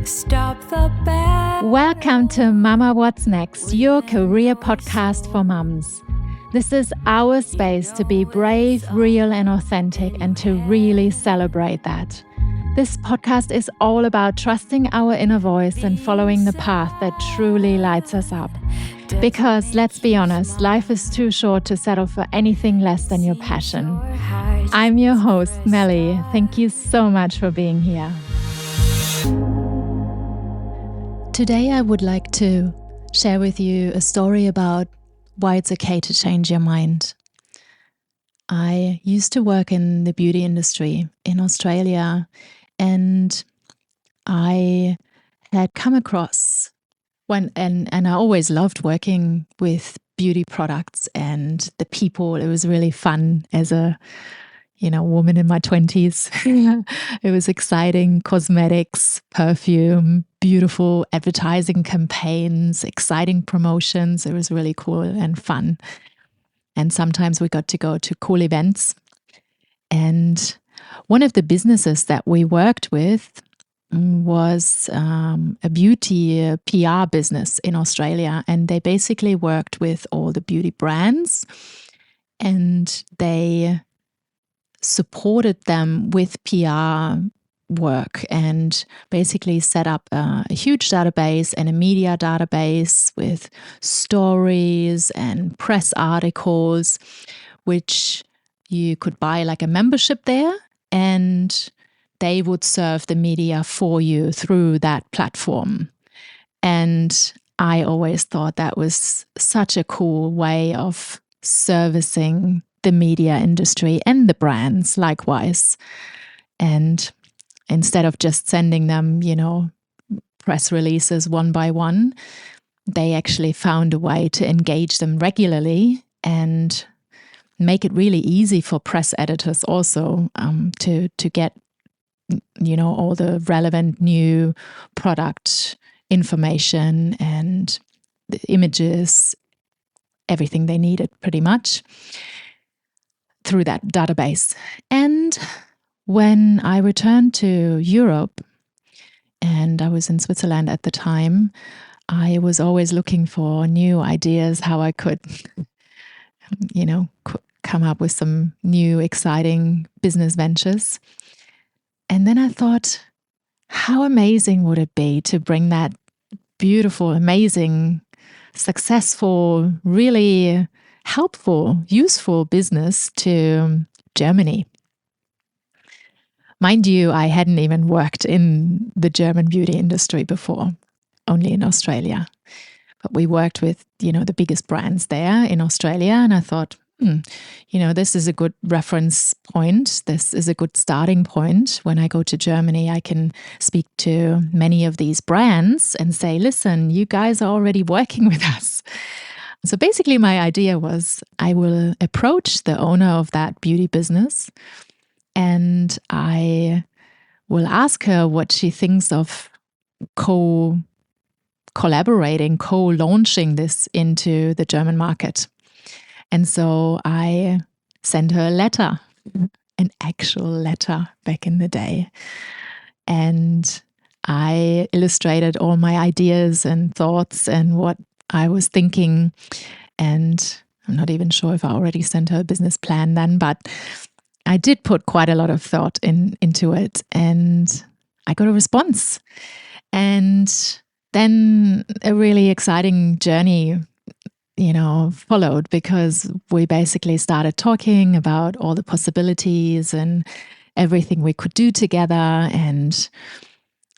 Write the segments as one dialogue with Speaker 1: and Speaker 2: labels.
Speaker 1: Stop the bad.
Speaker 2: Welcome to Mama What's Next, your career podcast for mums. This is our space to be brave, real, and authentic, and to really celebrate that. This podcast is all about trusting our inner voice and following the path that truly lights us up. Because let's be honest, life is too short to settle for anything less than your passion. I'm your host, Melly. Thank you so much for being here. Today, I would like to share with you a story about why it's okay to change your mind. I used to work in the beauty industry in Australia, and I had come across and I always loved working with beauty products and the people. It was really fun as a woman in my 20s. It was exciting, cosmetics, perfume, beautiful advertising campaigns, exciting promotions. It was really cool and fun. And sometimes we got to go to cool events. And one of the businesses that we worked with was a beauty PR business in Australia. And they basically worked with all the beauty brands, and they supported them with PR work and basically set up a huge database and a media database with stories and press articles, which you could buy like a membership there, and they would serve the media for you through that platform. And I always thought that was such a cool way of servicing the media industry and the brands likewise. And instead of just sending them, press releases one by one, they actually found a way to engage them regularly and make it really easy for press editors also to get, all the relevant new product information and the images, everything they needed pretty much through that database. And when I returned to Europe, and I was in Switzerland at the time, I was always looking for new ideas how I could, come up with some new exciting business ventures. And then I thought, how amazing would it be to bring that beautiful, amazing, successful, really helpful, useful business to Germany. Mind you, I hadn't even worked in the German beauty industry before, only in Australia. But we worked with, the biggest brands there in Australia. And I thought, this is a good reference point. This is a good starting point. When I go to Germany, I can speak to many of these brands and say, listen, you guys are already working with us. So basically my idea was I will approach the owner of that beauty business and I will ask her what she thinks of collaborating, co-launching this into the German market. And so I sent her a letter, an actual letter back in the day. And I illustrated all my ideas and thoughts and what I was thinking, and I'm not even sure if I already sent her a business plan then, but I did put quite a lot of thought into it, and I got a response. And then a really exciting journey, followed, because we basically started talking about all the possibilities and everything we could do together, and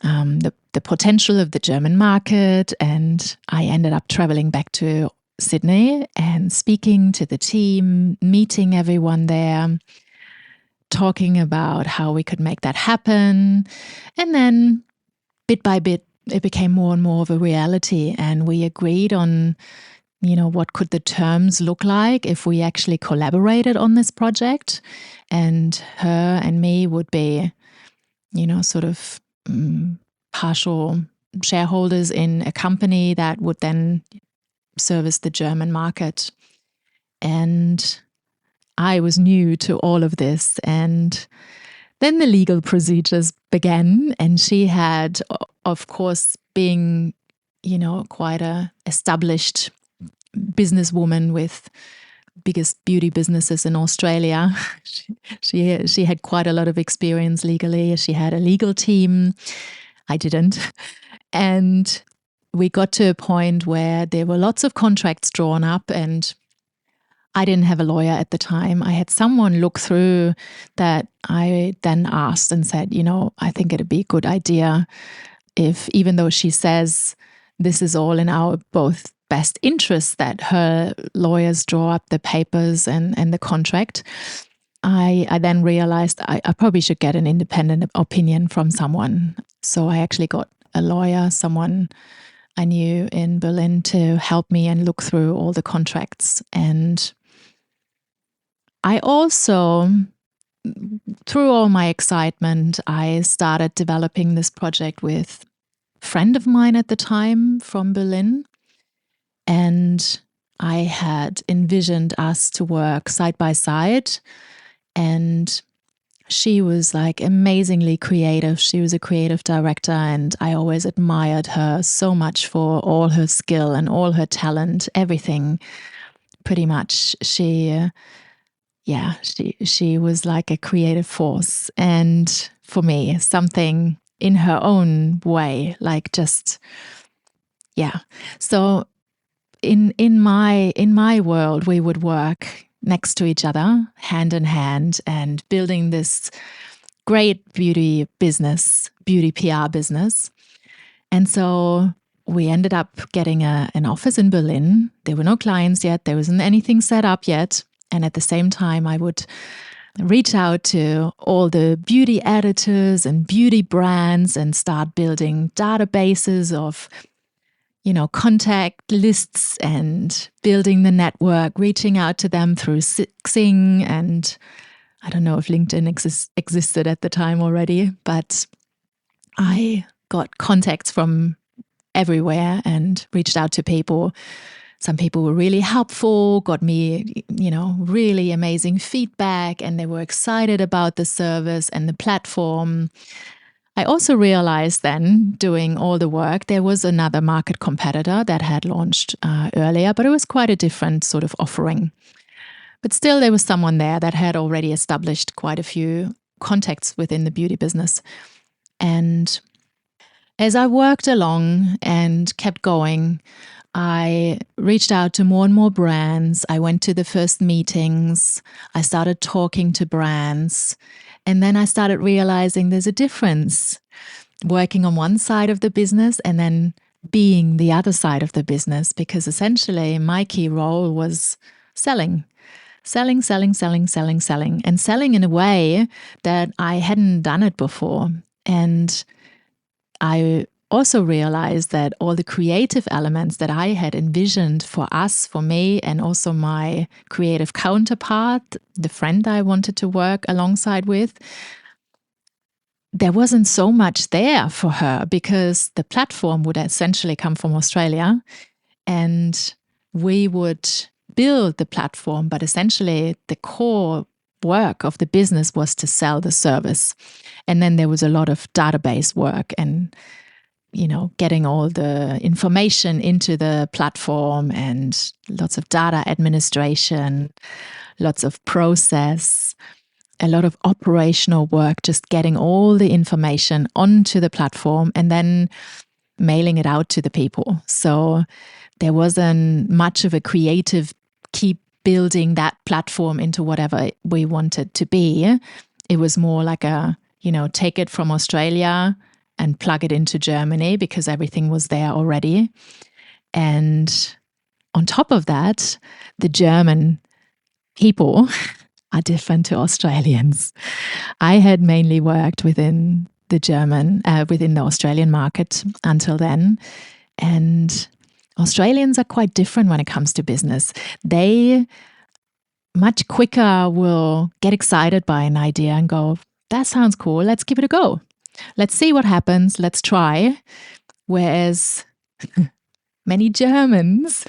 Speaker 2: the potential of the German market. And I ended up traveling back to Sydney and speaking to the team, meeting everyone there, talking about how we could make that happen. And then bit by bit, it became more and more of a reality. And we agreed on, what could the terms look like if we actually collaborated on this project. And her and me would be, sort of partial shareholders in a company that would then service the German market. And I was new to all of this. And then the legal procedures began, and she had of course, being, quite a established businesswoman with biggest beauty businesses in Australia, she had quite a lot of experience legally. She had a legal team. I didn't. And we got to a point where there were lots of contracts drawn up, and I didn't have a lawyer at the time. I had someone look through that I then asked and said, I think it'd be a good idea if, even though she says this is all in our both best interest, that her lawyers draw up the papers and the contract. I then realized I probably should get an independent opinion from someone. So I actually got a lawyer, someone I knew in Berlin, to help me and look through all the contracts. And I also, through all my excitement, I started developing this project with a friend of mine at the time from Berlin. And I had envisioned us to work side by side. And she was like amazingly creative. She was a creative director, and I always admired her so much for all her skill and all her talent, everything. Pretty much, she was like a creative force, and for me, something in her own way, like just, yeah. So in my world, we would work next to each other, hand in hand, and building this great beauty PR business. And so we ended up getting an office in Berlin. There were no clients yet. There wasn't anything set up yet. And at the same time, I would reach out to all the beauty editors and beauty brands and start building databases of, contact lists and building the network, reaching out to them through Xing. And I don't know if LinkedIn existed at the time already, but I got contacts from everywhere and reached out to people. Some people were really helpful, got me, really amazing feedback, and they were excited about the service and the platform. I also realized then, doing all the work, there was another market competitor that had launched earlier, but it was quite a different sort of offering. But still, there was someone there that had already established quite a few contacts within the beauty business. And as I worked along and kept going, I reached out to more and more brands. I went to the first meetings. I started talking to brands. And then I started realizing there's a difference working on one side of the business and then being the other side of the business, because essentially my key role was selling, and selling in a way that I hadn't done it before. And I also realized that all the creative elements that I had envisioned for us, for me, and also my creative counterpart, the friend I wanted to work alongside with, there wasn't so much there for her, because the platform would essentially come from Australia and we would build the platform, but essentially the core work of the business was to sell the service. And then there was a lot of database work and getting all the information into the platform and lots of data administration, lots of process, a lot of operational work, just getting all the information onto the platform and then mailing it out to the people. So there wasn't much of a creative keep building that platform into whatever we wanted to be. It was more like a, take it from Australia and plug it into Germany, because everything was there already. And on top of that, the German people are different to Australians. I had mainly worked within the Australian market until then. And Australians are quite different when it comes to business. They much quicker will get excited by an idea and go, that sounds cool, let's give it a go. Let's see what happens. Let's try. Whereas many Germans,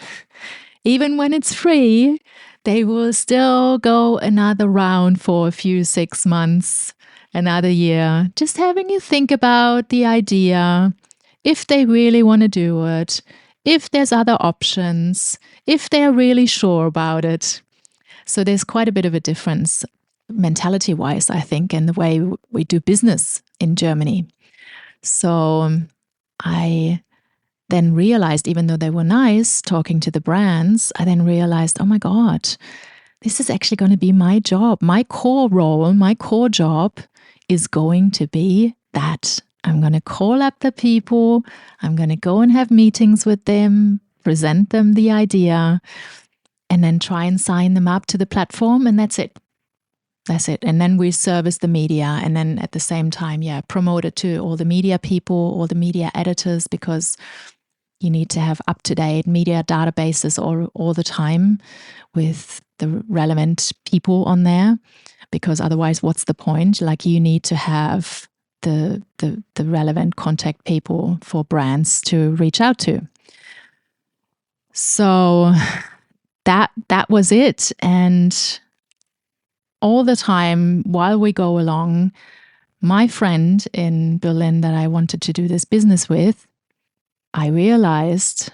Speaker 2: even when it's free, they will still go another round for a few 6 months, another year, just having you think about the idea, if they really want to do it, if there's other options, if they're really sure about it. So there's quite a bit of a difference mentality-wise, I think, in the way we do business in Germany. So I then realized, even though they were nice talking to the brands, I then realized, oh my God, this is actually going to be my job. My core role, my core job is going to be that. I'm going to call up the people. I'm going to go and have meetings with them, present them the idea, and then try and sign them up to the platform. And that's it. That's it. And then we service the media. And then at the same time, promote it to all the media people, all the media editors, because you need to have up-to-date media databases all the time with the relevant people on there, because otherwise, what's the point? Like, you need to have the relevant contact people for brands to reach out to. So that was it. And all the time while we go along, my friend in Berlin that I wanted to do this business with, I realized,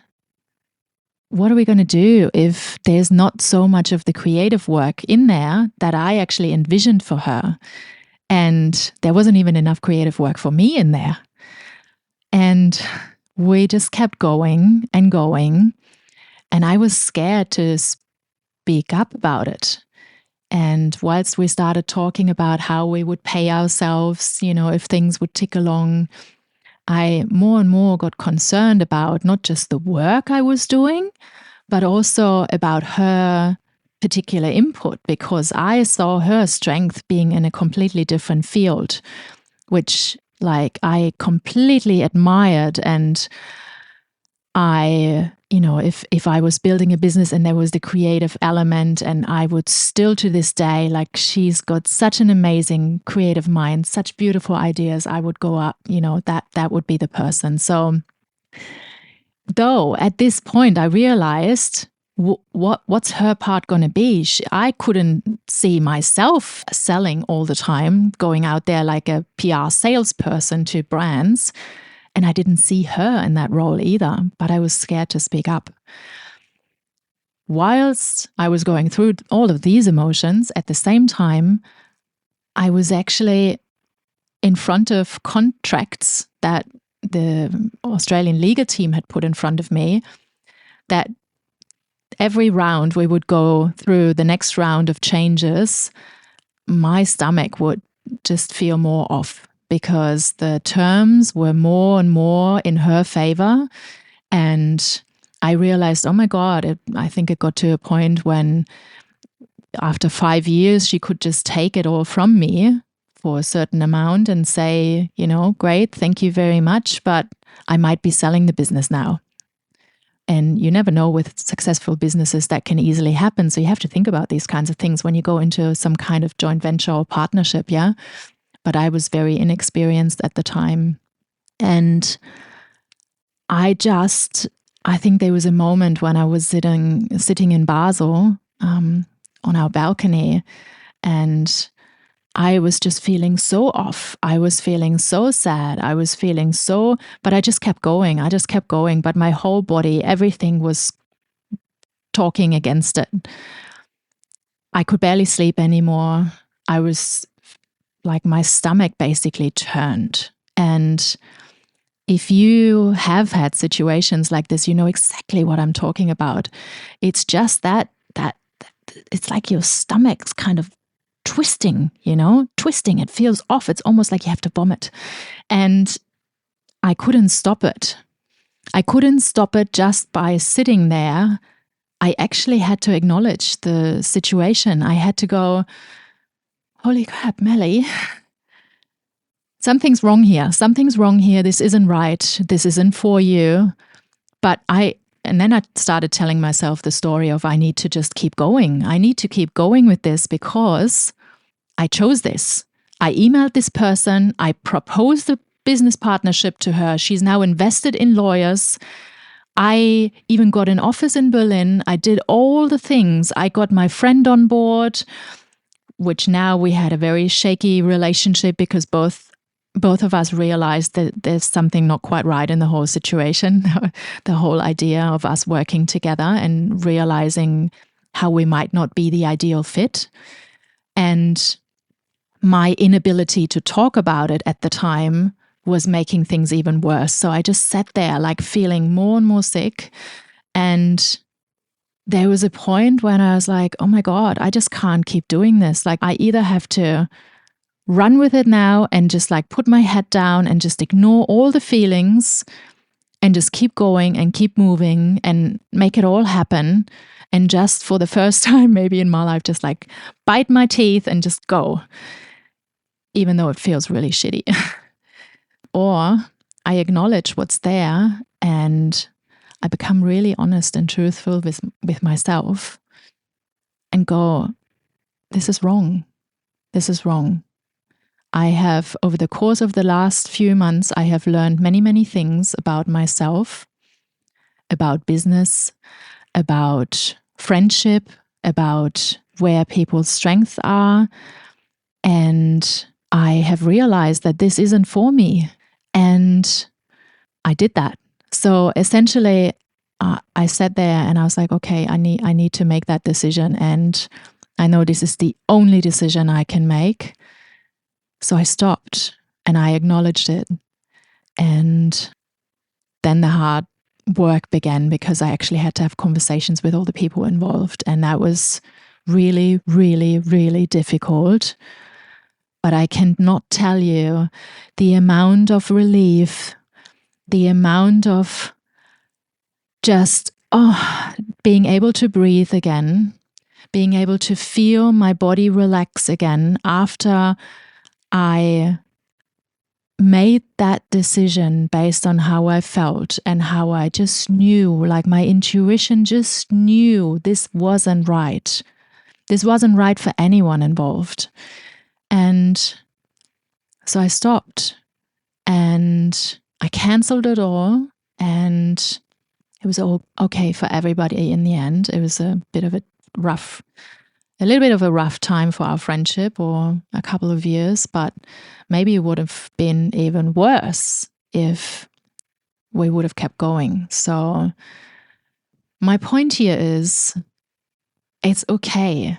Speaker 2: what are we going to do if there's not so much of the creative work in there that I actually envisioned for her? And there wasn't even enough creative work for me in there. And we just kept going and going. And I was scared to speak up about it. And whilst we started talking about how we would pay ourselves, if things would tick along, I more and more got concerned about not just the work I was doing, but also about her particular input, because I saw her strength being in a completely different field, which I completely admired. And I, if I was building a business and there was the creative element, and I would still to this day, she's got such an amazing creative mind, such beautiful ideas, I would go up, that would be the person. So though at this point I realized, what's her part going to be? I couldn't see myself selling all the time, going out there like a PR salesperson to brands. And I didn't see her in that role either, but I was scared to speak up. Whilst I was going through all of these emotions, at the same time, I was actually in front of contracts that the Australian legal team had put in front of me, that every round we would go through the next round of changes, my stomach would just feel more off, because the terms were more and more in her favor. And I realized, oh my God, I think it got to a point when after 5 years, she could just take it all from me for a certain amount and say, great, thank you very much, but I might be selling the business now. And you never know with successful businesses that can easily happen. So you have to think about these kinds of things when you go into some kind of joint venture or partnership, yeah? But I was very inexperienced at the time. And I think there was a moment when I was sitting in Basel on our balcony, and I was just feeling so off. I was feeling so sad. I was feeling but I just kept going. But my whole body, everything was talking against it. I could barely sleep anymore. I was my stomach basically turned. And if you have had situations like this, you know exactly what I'm talking about. It's just that it's like your stomach's kind of twisting, twisting. It feels off. It's almost like you have to vomit. And I couldn't stop it. I couldn't stop it just by sitting there. I actually had to acknowledge the situation. I had to go, holy crap, Melly, something's wrong here. Something's wrong here. This isn't right. This isn't for you. And then I started telling myself the story of, I need to just keep going. I need to keep going with this because I chose this. I emailed this person. I proposed a business partnership to her. She's now invested in lawyers. I even got an office in Berlin. I did all the things. I got my friend on board, which now we had a very shaky relationship because both both of us realized that there's something not quite right in the whole situation, the whole idea of us working together and realizing how we might not be the ideal fit. And my inability to talk about it at the time was making things even worse. So I just sat there like feeling more and more sick. And there was a point when I was like, oh my God, I just can't keep doing this. Like, I either have to run with it now and just like put my head down and just ignore all the feelings and just keep going and keep moving and make it all happen. And just for the first time, maybe in my life, just like bite my teeth and just go, even though it feels really shitty. Or I acknowledge what's there and I become really honest and truthful with myself and go, this is wrong. This is wrong. I have, over the course of the last few months, I have learned many, many things about myself, about business, about friendship, about where people's strengths are. And I have realized that this isn't for me. And I did that. So essentially, I sat there and I was like, okay, I need to make that decision. And I know this is the only decision I can make. So I stopped and I acknowledged it. And then the hard work began because I actually had to have conversations with all the people involved. And that was really, really, really difficult. But I cannot tell you the amount of relief, the amount of just being able to breathe again, being able to feel my body relax again after I made that decision based on how I felt and how I just knew, like my intuition just knew this wasn't right. This wasn't right for anyone involved. And so I stopped and I canceled it all, and it was all okay for everybody in the end. It was a little bit of a rough time for our friendship, or a couple of years, but maybe it would have been even worse if we would have kept going. So my point here is, it's okay.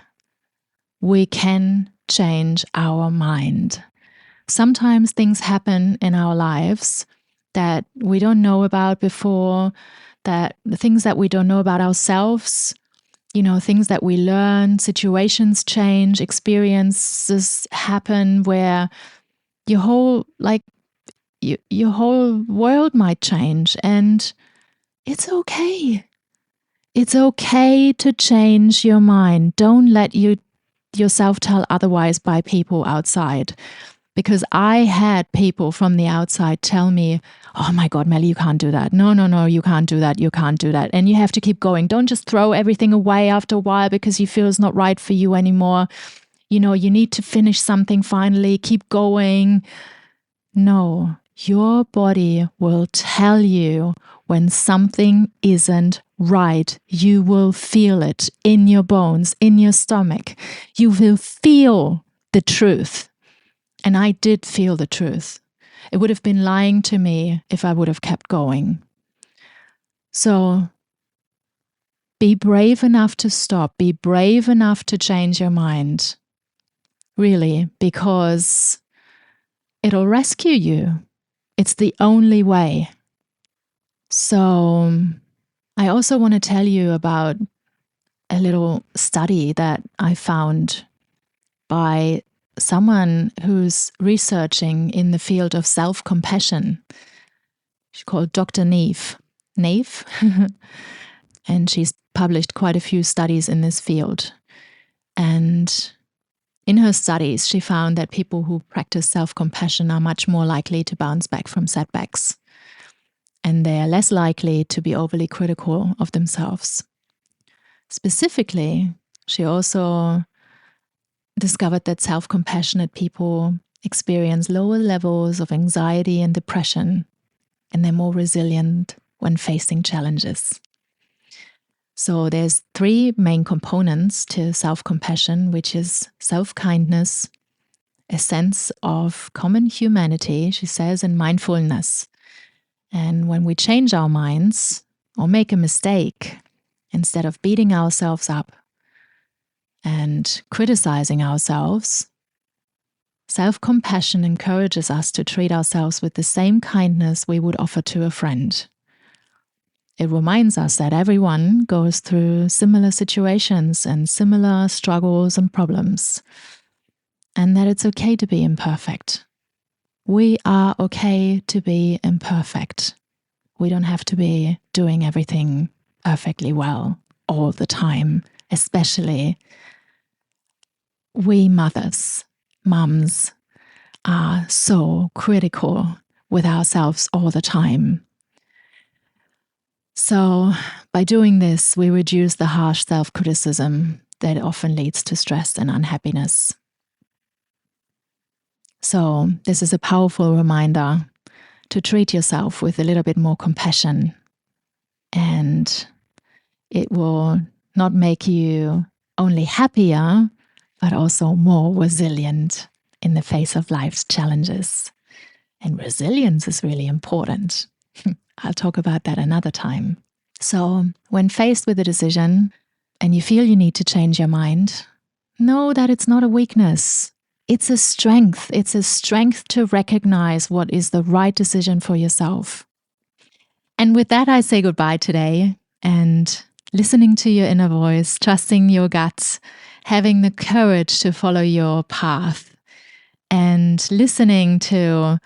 Speaker 2: We can change our mind. Sometimes things happen in our lives that we don't know about before, that the things that we don't know about ourselves, things that we learn, situations change, experiences happen where your whole world might change, and it's okay. It's okay to change your mind. Don't let yourself tell otherwise by people outside. Because I had people from the outside tell me, oh my God, Melly, you can't do that. No, you can't do that. You can't do that. And you have to keep going. Don't just throw everything away after a while because you feel it's not right for you anymore. You need to finish something finally. Keep going. No, your body will tell you when something isn't right. You will feel it in your bones, in your stomach. You will feel the truth. And I did feel the truth. It would have been lying to me if I would have kept going. So be brave enough to stop. Be brave enough to change your mind. Really, because it'll rescue you. It's the only way. So I also want to tell you about a little study that I found by someone who's researching in the field of self-compassion. She's called Dr. Neve. And she's published quite a few studies in this field. And in her studies, she found that people who practice self-compassion are much more likely to bounce back from setbacks. And they are less likely to be overly critical of themselves. Specifically, she also discovered that self-compassionate people experience lower levels of anxiety and depression, and they're more resilient when facing challenges. So there's 3 main components to self-compassion, which is self-kindness, a sense of common humanity, she says, and mindfulness. And when we change our minds or make a mistake, instead of beating ourselves up and criticizing ourselves, self-compassion encourages us to treat ourselves with the same kindness we would offer to a friend. It reminds us that everyone goes through similar situations and similar struggles and problems, and that it's okay to be imperfect. We are okay to be imperfect. We don't have to be doing everything perfectly well all the time, especially we mothers, mums, are so critical with ourselves all the time. So by doing this, we reduce the harsh self-criticism that often leads to stress and unhappiness. So this is a powerful reminder to treat yourself with a little bit more compassion, and it will not make you only happier, but also more resilient in the face of life's challenges. And resilience is really important. I'll talk about that another time. So when faced with a decision and you feel you need to change your mind, know that it's not a weakness. It's a strength. It's a strength to recognize what is the right decision for yourself. And with that, I say goodbye today, and listening to your inner voice, trusting your gut, having the courage to follow your path, and listening to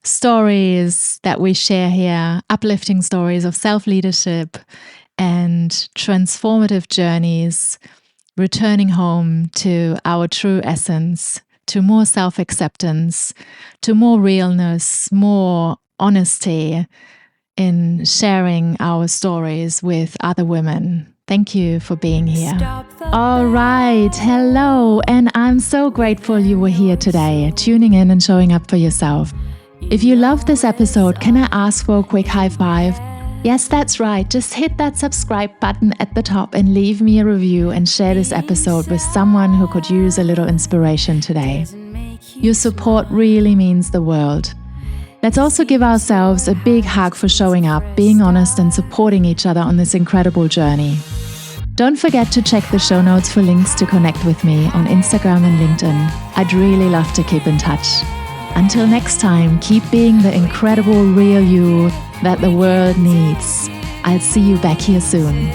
Speaker 2: stories that we share here, uplifting stories of self-leadership and transformative journeys, returning home to our true essence, to more self-acceptance, to more realness, more honesty in sharing our stories with other women. Thank you for being here. All right, hello, and I'm so grateful you were here today, tuning in and showing up for yourself. If you love this episode, can I ask for a quick high five? Yes, that's right. Just hit that subscribe button at the top and leave me a review and share this episode with someone who could use a little inspiration today. Your support really means the world. Let's also give ourselves a big hug for showing up, being honest, and supporting each other on this incredible journey. Don't forget to check the show notes for links to connect with me on Instagram and LinkedIn. I'd really love to keep in touch. Until next time, keep being the incredible real you that the world needs. I'll see you back here soon.